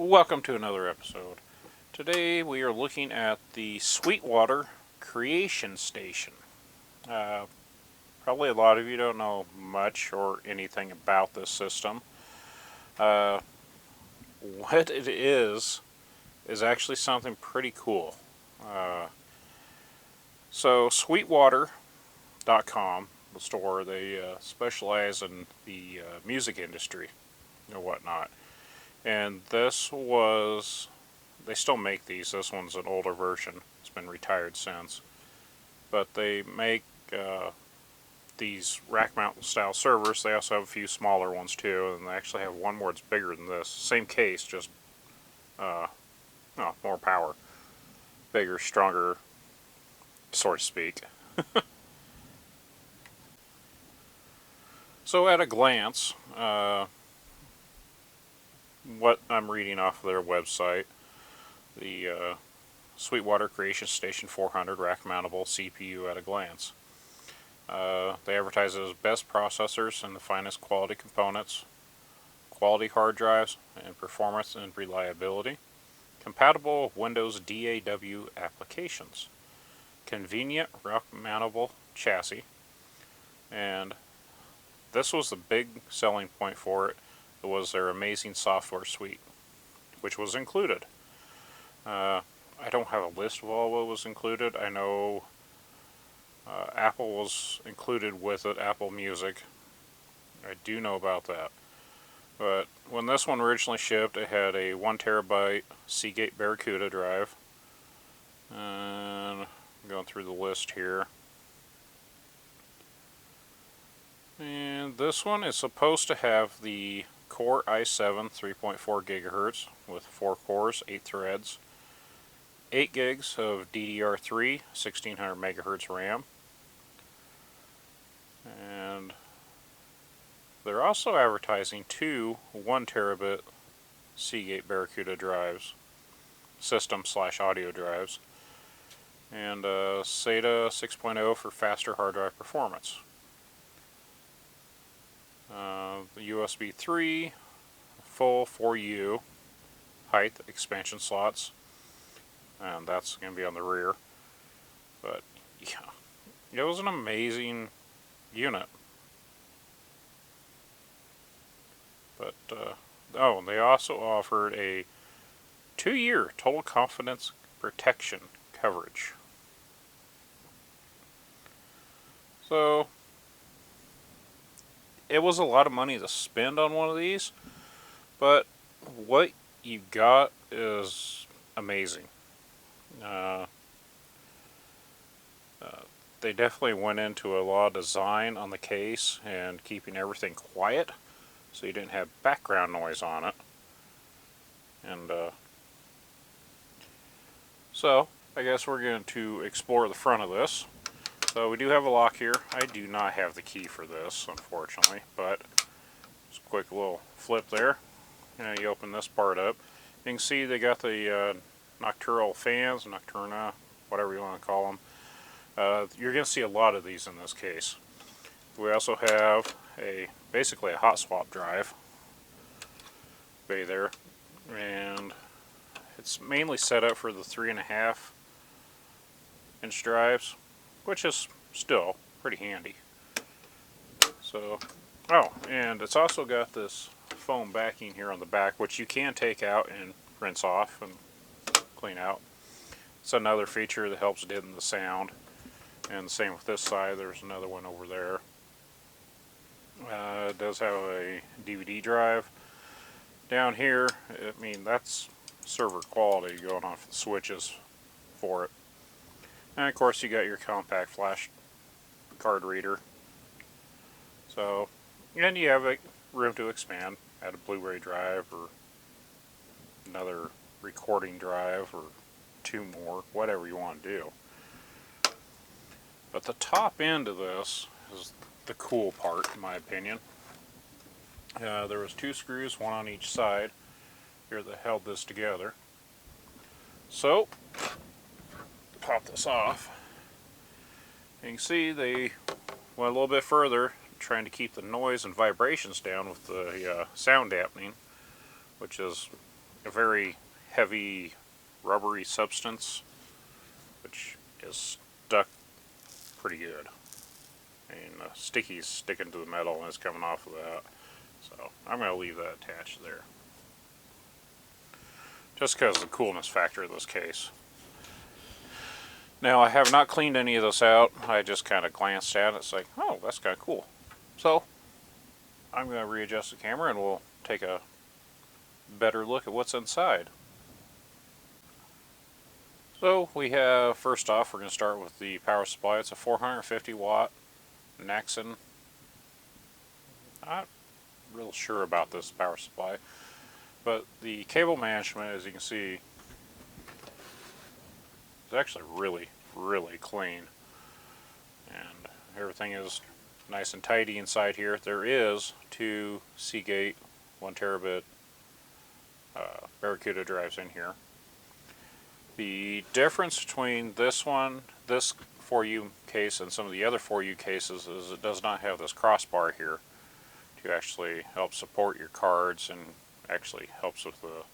Welcome to another episode. Today we are looking at the Sweetwater Creation Station. Probably a lot of you don't know much or anything about this system. What it is actually something pretty cool. So Sweetwater.com, the store, they specialize in the music industry and whatnot. And this was, they still make these. This one's an older version. It's been retired since. But they make these rack mount style servers. They also have a few smaller ones too. And they actually have one more that's bigger than this. Same case, just more power. Bigger, stronger, so to speak. So at a glance, what I'm reading off of their website, the Sweetwater Creation Station 400 rack mountable CPU at a glance. They advertise it as best processors and the finest quality components, quality hard drives, and performance and reliability, compatible with Windows DAW applications, convenient rack mountable chassis, and this was the big selling point for it. It was their amazing software suite, which was included. I don't have a list of all what was included. I know Apple was included with it, Apple Music. I do know about that. But when this one originally shipped, it had a 1 terabyte Seagate Barracuda drive. And I'm going through the list here. And this one is supposed to have the Core i7 3.4 gigahertz with 4 cores, 8 threads, 8 gigs of DDR3, 1600 megahertz RAM. And they're also advertising two 1 terabit Seagate Barracuda drives, system/audio drives, and SATA 6.0 for faster hard drive performance. The USB 3 full 4U height expansion slots, and that's going to be on the rear. But yeah, it was an amazing unit. But they also offered a 2-year total confidence protection coverage. So it was a lot of money to spend on one of these, but what you got is amazing. They definitely went into a lot of design on the case and keeping everything quiet so you didn't have background noise on it. And so I guess we're going to explore the front of this. So we do have a lock here. I do not have the key for this, unfortunately, but just a quick little flip there. And you open this part up. You can see they got the nocturnal fans, nocturna, whatever you want to call them. You're going to see a lot of these in this case. We also have basically a hot swap drive bay there, and it's mainly set up for the 3.5 inch drives, which is still pretty handy. So, and it's also got this foam backing here on the back, which you can take out and rinse off and clean out. It's another feature that helps deaden the sound. And the same with this side. There's another one over there. It does have a DVD drive. Down here, I mean, that's server quality going off the switches for it. And of course you got your compact flash card reader. So, and you have room to expand, add a Blu-ray drive or another recording drive or 2 more, whatever you want to do. But the top end of this is the cool part, in my opinion. There was 2 screws, one on each side here that held this together. So, pop this off. You can see they went a little bit further, trying to keep the noise and vibrations down with the sound dampening, which is a very heavy rubbery substance, which is stuck pretty good. I mean, the sticky's sticking to the metal and it's coming off of that. So I'm going to leave that attached there. Just because of the coolness factor of this case. Now, I have not cleaned any of this out. I just kind of glanced at it. It's like, oh, that's kind of cool. So I'm going to readjust the camera and we'll take a better look at what's inside. So we have, first off, we're going to start with the power supply. It's a 450 watt Nexon. Not real sure about this power supply, but the cable management, as you can see, is actually really clean, and everything is nice and tidy inside here. There is 2 Seagate 1 terabit Barracuda drives in here. The difference between this one, this 4U case, and some of the other 4U cases is it does not have this crossbar here to actually help support your cards, and actually helps with the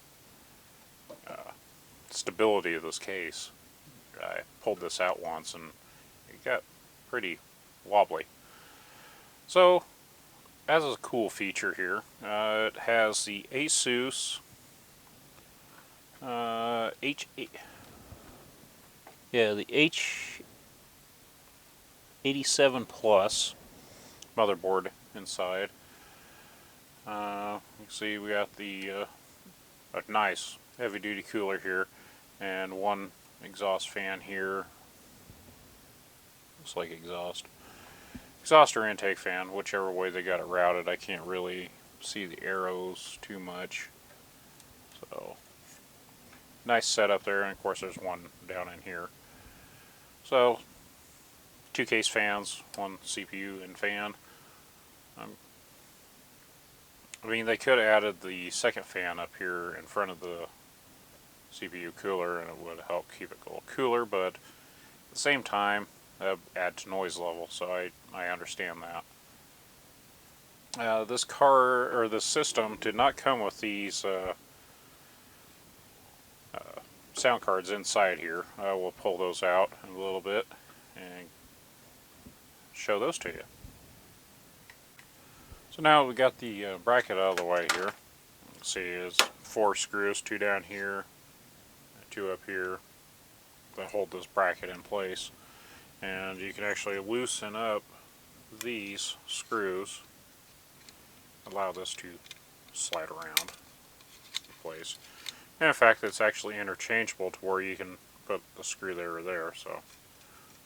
stability of this case. I pulled this out once and it got pretty wobbly. So, as a cool feature here, it has the ASUS the H87 Plus motherboard inside. You can see we got the a nice heavy duty cooler here, and one exhaust fan here. Looks like exhaust or intake fan, whichever way they got it routed. I can't really see the arrows too much. So nice setup there, and of course there's one down in here. So 2 case fans, 1 CPU and fan. I mean, they could have added the second fan up here in front of the CPU cooler and it would help keep it a little cooler, but at the same time, add to noise level, so I understand that. This system did not come with these sound cards inside here. I will pull those out in a little bit and show those to you. So now we got the bracket out of the way here. You can see there's 4 screws, 2 down here, 2 up here, that hold this bracket in place. And you can actually loosen up these screws, allow this to slide around in place. And in fact, it's actually interchangeable to where you can put the screw there or there, so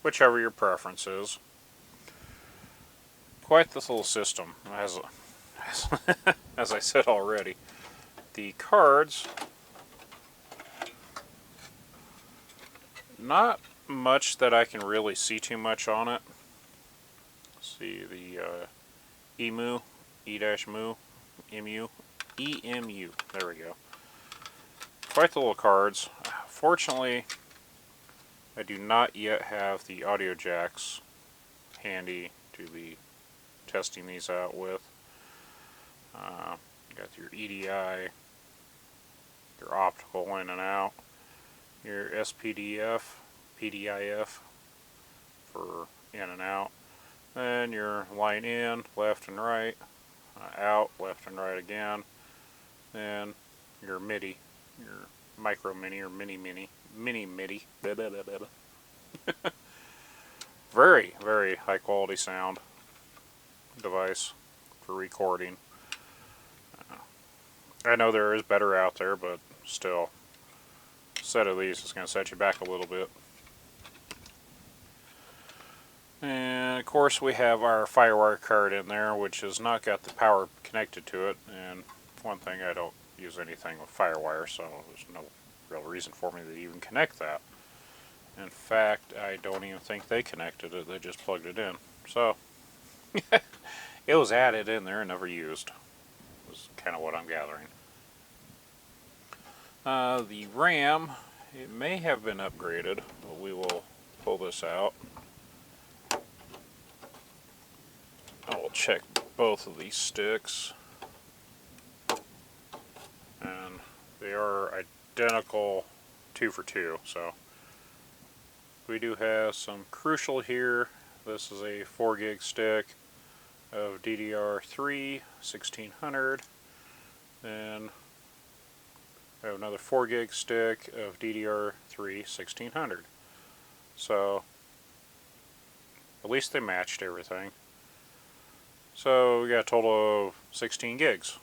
whichever your preference is. Quite this little system. As I said already, the cards, not much that I can really see too much on it. Let's see, the EMU, EMU, there we go. Quite the little cards. Fortunately, I do not yet have the audio jacks handy to be testing these out with. You got your EDI, your optical in and out, your SPDF, PDIF for in and out, then your line in, left and right, out, left and right again, then your MIDI, your micro MIDI or mini MIDI. Blah, blah, blah, blah. Very high quality sound device for recording. I know there is better out there, but still, a set of these is going to set you back a little bit. And of course we have our FireWire card in there, which has not got the power connected to it. And one thing, I don't use anything with FireWire, so there's no real reason for me to even connect that. In fact, I don't even think they connected it, they just plugged it in. So, it was added in there and never used. Was kind of what I'm gathering. The RAM, it may have been upgraded, but we will pull this out. I will check both of these sticks and They are identical 2 for 2. So we do have some crucial here. This is a 4 gig stick of DDR3 1600. Then I have another 4 gig stick of DDR3 1600. So at least they matched everything. So we got a total of 16 gigs.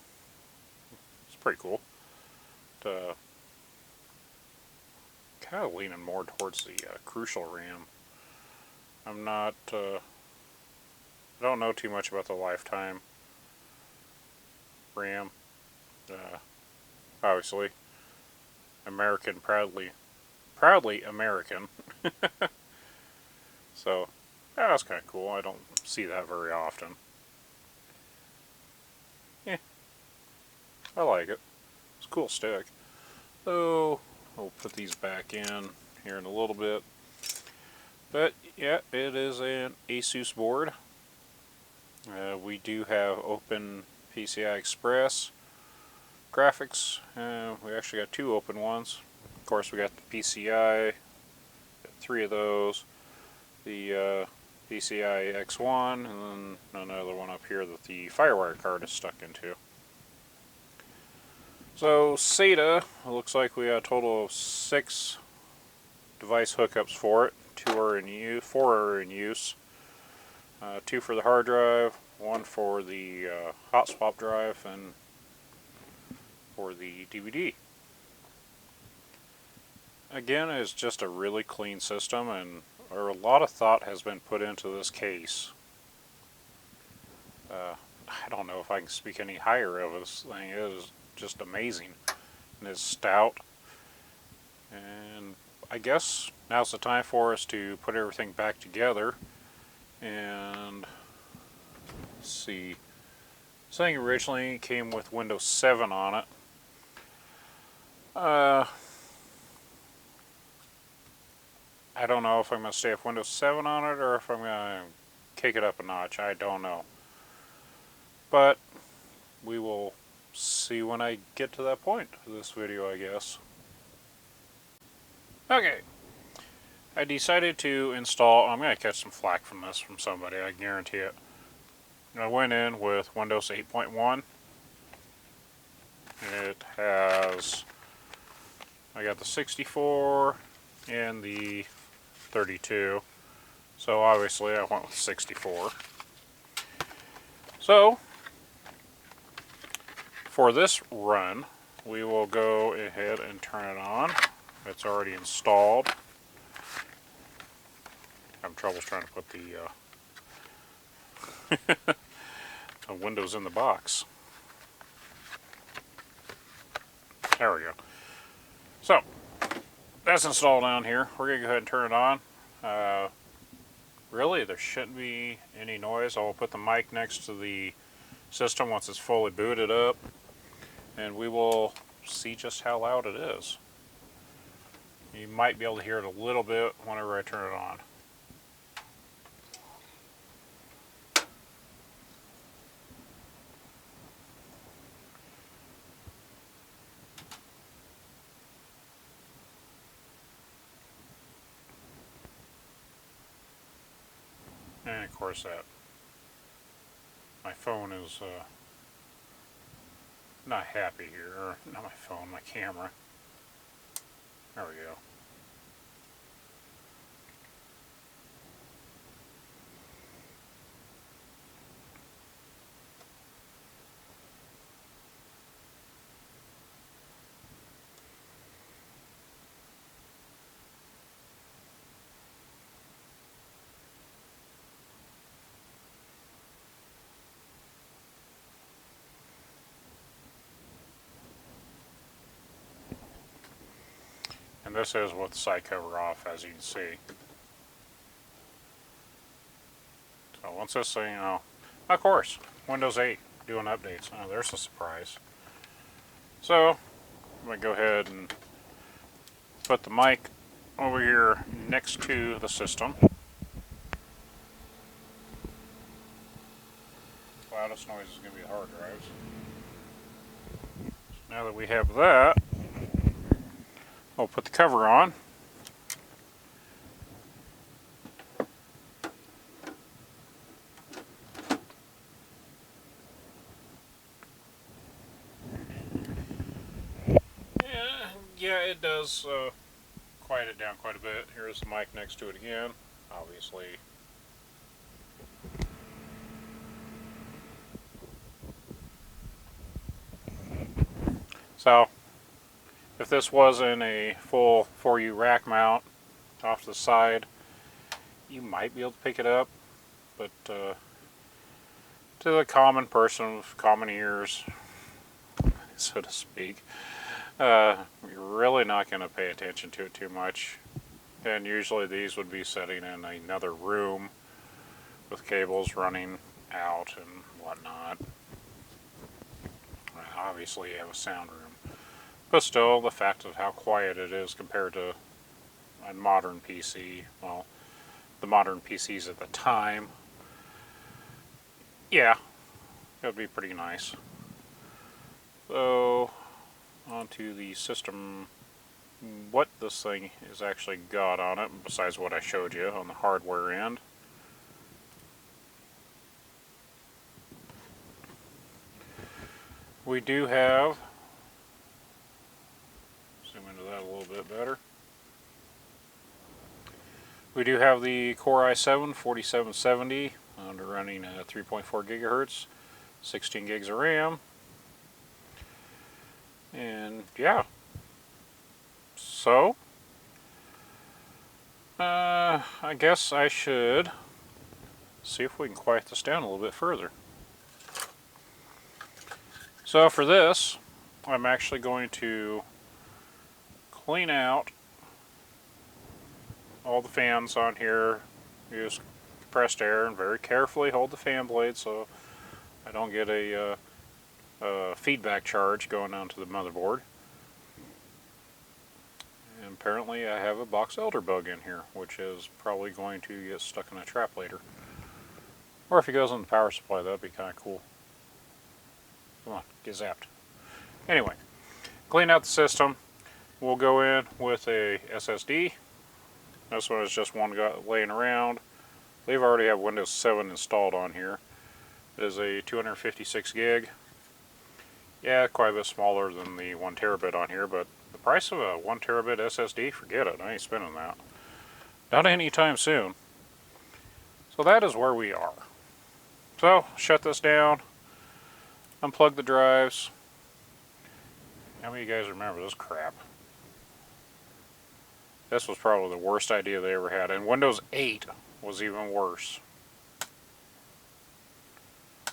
It's pretty cool. Kind of leaning more towards the Crucial RAM. I'm not, I don't know too much about the Lifetime RAM. Obviously, American, proudly American. So that's kind of cool. I don't see that very often. Yeah, I like it. It's a cool stick. So we'll put these back in here in a little bit. But yeah, it is an Asus board. We do have open PCI Express graphics. We actually got 2 open ones. Of course, we got the PCI, 3 of those, the PCI X1, and then another one up here that the FireWire card is stuck into. So SATA, it looks like we got a total of 6 device hookups for it. 4 are in use. 2 for the hard drive, 1 for the hot swap drive, and for the DVD. Again, it's just a really clean system, and a lot of thought has been put into this case. I don't know if I can speak any higher of this thing. It is just amazing, and it's stout. And I guess now's the time for us to put everything back together. And let's see, this thing originally came with Windows 7 on it. I don't know if I'm going to stay with Windows 7 on it or if I'm going to kick it up a notch. I don't know. But we will see when I get to that point of this video, I guess. Okay. I decided to install, I'm going to catch some flack from this from somebody, I guarantee it. I went in with Windows 8.1. It has, I got the 64 and the 32. So obviously I went with 64. So for this run, we will go ahead and turn it on. It's already installed. I'm having trouble trying to put the Windows in the box. There we go. So that's installed down here. We're going to go ahead and turn it on. Really, there shouldn't be any noise. I'll put the mic next to the system once it's fully booted up, and we will see just how loud it is. You might be able to hear it a little bit whenever I turn it on. And of course my phone is not happy here, or not my phone, my camera. There we go. And this is with the side cover off, as you can see. So once this thing, of course, Windows 8 doing updates. Oh, there's a surprise. So I'm going to go ahead and put the mic over here next to the system. Loudest noise is going to be the hard drives. So now that we have that, I'll put the cover on. Yeah, it does quiet it down quite a bit. Here's the mic next to it again, obviously. So, if this wasn't a full 4U rack mount off to the side, you might be able to pick it up, but to the common person with common ears, so to speak, you're really not going to pay attention to it too much. And usually these would be sitting in another room with cables running out and whatnot. Obviously you have a sound room, but still the fact of how quiet it is compared to a modern PC, well, the modern PCs at the time, yeah, it would be pretty nice. So onto the system, what this thing has actually got on it besides what I showed you on the hardware end. We do have, zoom into that a little bit better, we do have the Core i7 4770 running at 3.4 gigahertz, 16 gigs of RAM, and yeah. So, I guess I should see if we can quiet this down a little bit further. So for this, I'm actually going to clean out all the fans on here, use compressed air, and very carefully hold the fan blade so I don't get a feedback charge going onto the motherboard. And apparently I have a box elder bug in here, which is probably going to get stuck in a trap later. Or if it goes on the power supply, that'd be kind of cool. Come on, get zapped. Anyway, clean out the system. We'll go in with a SSD. This one is just one got laying around. I believe I already have Windows 7 installed on here. It is a 256 gig. Yeah, quite a bit smaller than the 1 terabit on here, but the price of a 1 terabit SSD, forget it. I ain't spending that. Not anytime soon. So that is where we are. So, shut this down. Unplug the drives. How many of you guys remember this crap? This was probably the worst idea they ever had, and Windows 8 was even worse.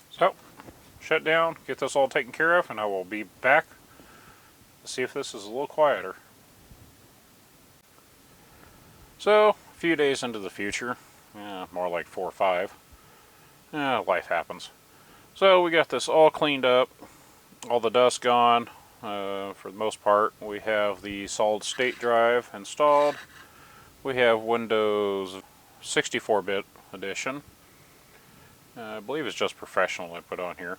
So, shut down, get this all taken care of, and I will be back to see if this is a little quieter. So, a few days into the future, more like 4 or 5, life happens. So we got this all cleaned up, all the dust gone, for the most part. We have the solid state drive installed. We have Windows 64-bit edition. I believe it's just professional I put on here.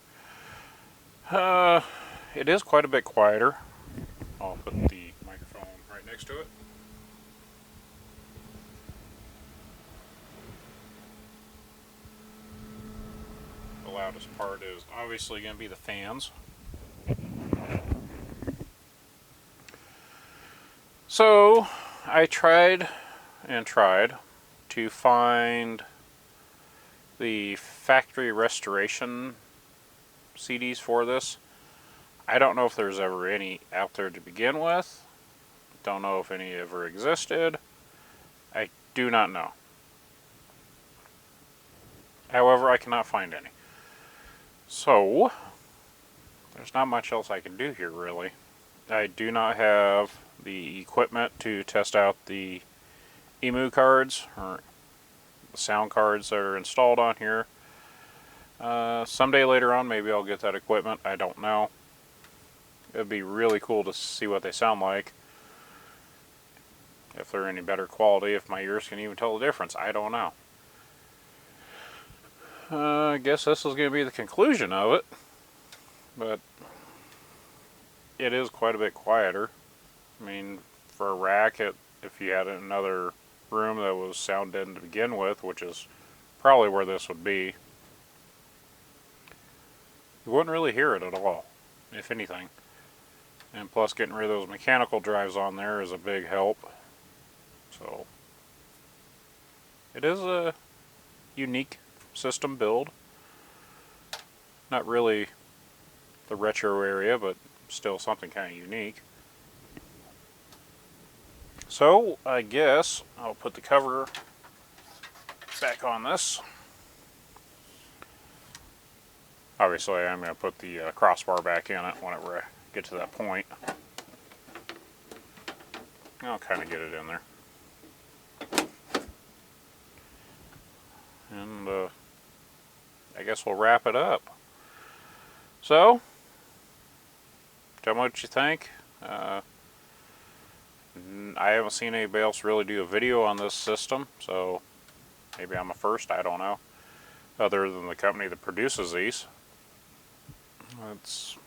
It is quite a bit quieter. I'll put the microphone right next to it. The loudest part is obviously going to be the fans. So I tried and tried to find the factory restoration CDs for this. I don't know if there's ever any out there to begin with. Don't know if any ever existed. I do not know. However, I cannot find any. So, there's not much else I can do here, really. I do not have the equipment to test out the EMU cards, or the sound cards that are installed on here. Someday later on, maybe I'll get that equipment. I don't know. It'd be really cool to see what they sound like. If they're any better quality, if my ears can even tell the difference. I don't know. I guess this is going to be the conclusion of it. But it is quite a bit quieter. I mean, for a rack, if you had another room that was sound deadened to begin with, which is probably where this would be, you wouldn't really hear it at all, if anything. And plus, getting rid of those mechanical drives on there is a big help. So it is a unique system build. Not really the retro area, but still something kind of unique. So I guess I'll put the cover back on this. Obviously I'm going to put the crossbar back in it whenever I get to that point. I'll kind of get it in there. And I guess we'll wrap it up. So, tell me what you think. I haven't seen anybody else really do a video on this system, so maybe I'm a first, I don't know. Other than the company that produces these. It's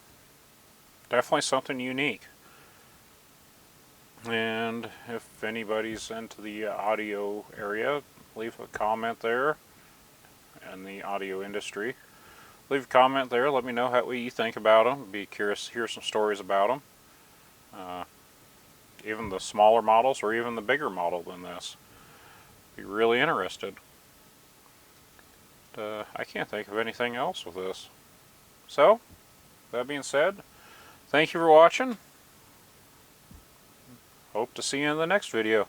definitely something unique. And if anybody's into the audio area, leave a comment there. In the audio industry, leave a comment there. Let me know what you think about them. Be curious to hear some stories about them. Even the smaller models or even the bigger model than this. Be really interested. I can't think of anything else with this. So, that being said, thank you for watching. Hope to see you in the next video.